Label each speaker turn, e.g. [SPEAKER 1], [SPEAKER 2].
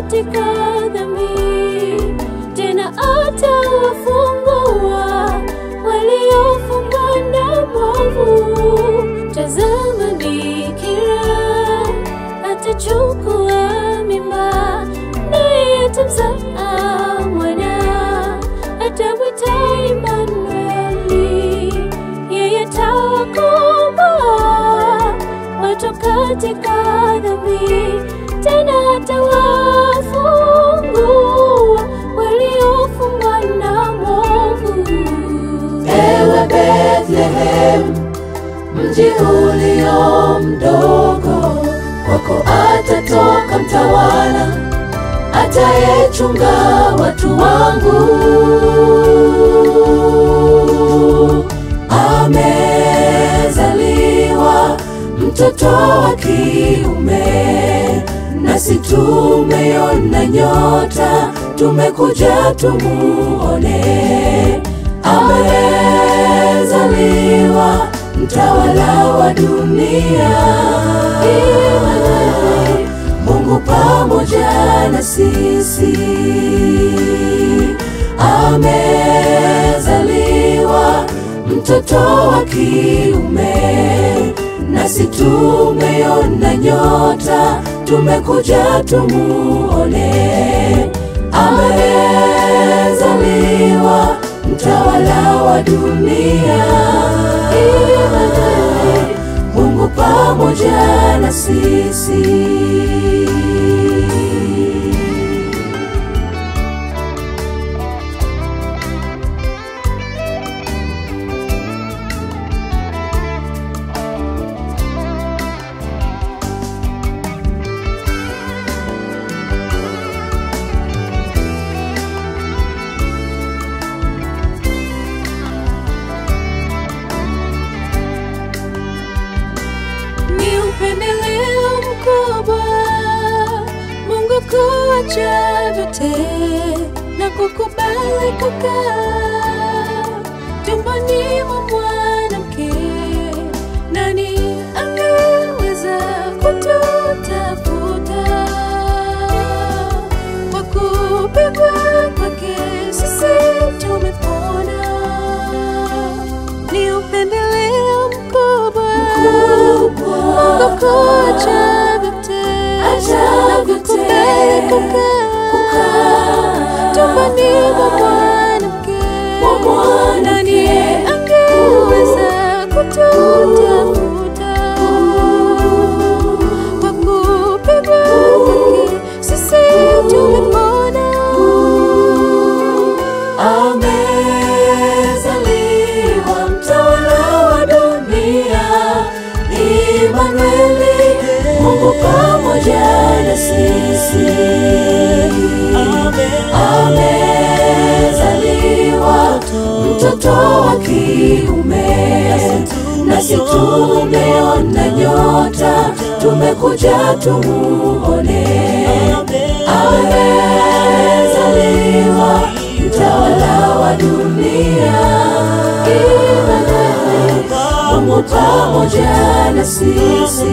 [SPEAKER 1] katika dhambi, tena atawafungua waliofungwa na mwovu. Tazama bikira atachukua mimba, naye atamzaa mwana, atamwita Imanueli. Yeye atawakomboa watu katika dhambi, tena atawafungua waliofungwa na mwovu.
[SPEAKER 2] Ewe Bethlehem, mji ulio mdogo, kwako atatoka mtawala atayechunga watu wangu. Amezaliwa mtoto wa kiume, nasi tumeiona nyota, tumekuja tumuone. Amezaliwa mtawala wa dunia, Mungu pamoja na sisi. Amezaliwa mtoto wa kiume, nasi tumeiona nyota, tumekuja tumuone. Amezaliwa mtawala wa dunia, Mungu pamoja na sisi.
[SPEAKER 1] Upendeleo mkubwa Mungu kuacha vyote na kukubali kukaa tumboni mwa mwanamke. Nani angeweza kututafuta? Kwa kupigwa kwake sisi tumepona. Ni upendeleo mkubwa Mungu kuacha vyote na kukubali kukaa tumboni mwa mwanamke. Nani angeweza kututafuta? Kwa kupigwa kwake sisi tumepona.
[SPEAKER 2] Amezaliwa mtawala wa dunia, Imanueli, Mungu pamoja na sisi. Amezaliwa mtoto wa kiume, nasi tumeiona nyota, tumekuja tumuone. Amezaliwa mtawala wa dunia, Mungu pamoja na sisi.